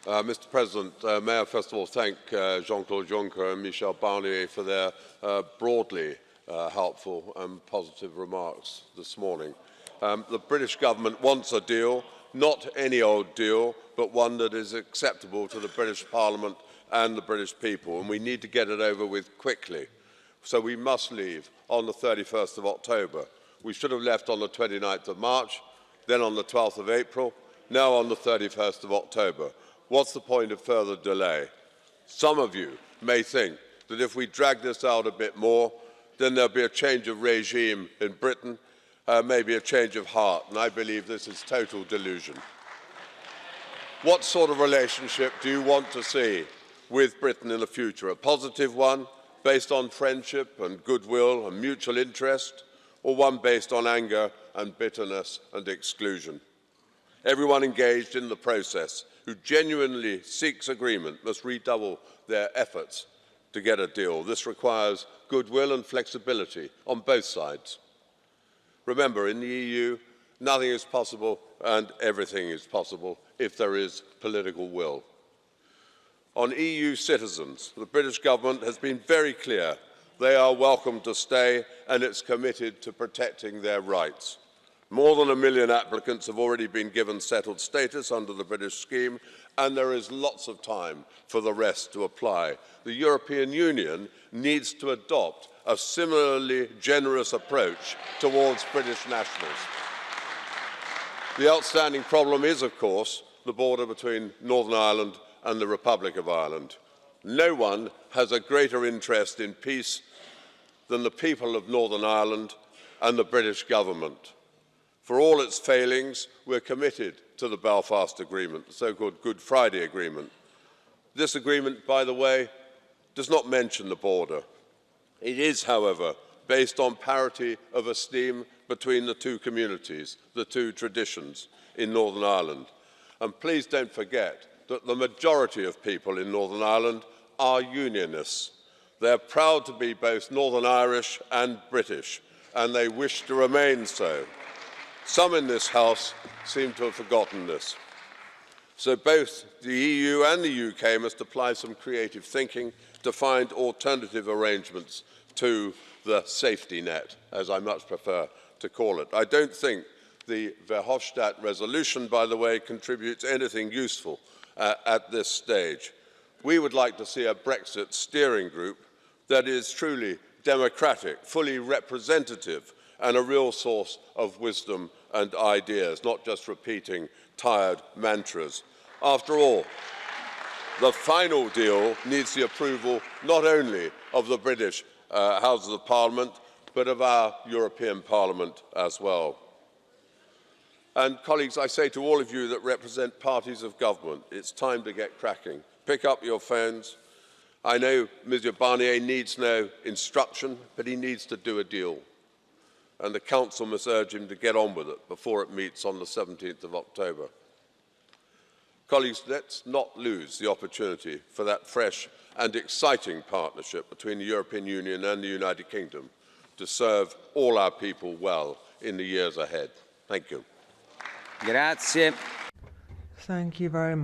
Mr. President, may I first of all thank Jean-Claude Juncker and Michel Barnier for their broadly helpful and positive remarks this morning. The British government wants a deal, not any old deal, but one that is acceptable to the British Parliament and the British people, and we need to get it over with quickly. So we must leave on the 31st of October. We should have left on the 29th of March, then on the 12th of April, now on the 31st of October. What's the point of further delay? Some of you may think that if we drag this out a bit more, then there'll be a change of regime in Britain, maybe a change of heart, and I believe this is total delusion. What sort of relationship do you want to see with Britain in the future? A positive one, based on friendship and goodwill and mutual interest, or one based on anger and bitterness and exclusion? Everyone engaged in the process who genuinely seeks agreement must redouble their efforts to get a deal. This requires goodwill and flexibility on both sides. Remember, in the EU, nothing is possible and everything is possible if there is political will. On EU citizens, the British government has been very clear. They are welcome to stay and it's committed to protecting their rights. More than 1 million applicants have already been given settled status under the British scheme, and there is lots of time for the rest to apply. The European Union needs to adopt a similarly generous approach towards British nationals. The outstanding problem is, of course, the border between Northern Ireland and the Republic of Ireland. No one has a greater interest in peace than the people of Northern Ireland and the British government. For all its failings, we're committed to the Belfast Agreement, the so-called Good Friday Agreement. This agreement, by the way, does not mention the border. It is, however, based on parity of esteem between the two communities, the two traditions in Northern Ireland. And please don't forget that the majority of people in Northern Ireland are unionists. They're proud to be both Northern Irish and British, and they wish to remain so. Some in this House seem to have forgotten this. So both the EU and the UK must apply some creative thinking to find alternative arrangements to the safety net, as I much prefer to call it. I don't think the Verhofstadt resolution, by the way, contributes anything useful at this stage. We would like to see a Brexit steering group that is truly democratic, fully representative, and a real source of wisdom and ideas, not just repeating tired mantras. After all, the final deal needs the approval not only of the British Houses of Parliament, but of our European Parliament as well. And colleagues, I say to all of you that represent parties of government, it's time to get cracking. Pick up your phones. I know Mr. Barnier needs no instruction, but he needs to do a deal. And the Council must urge him to get on with it before it meets on the 17th of October. Colleagues, let's not lose the opportunity for that fresh and exciting partnership between the European Union and the United Kingdom to serve all our people well in the years ahead. Thank you. Grazie. Thank you very much.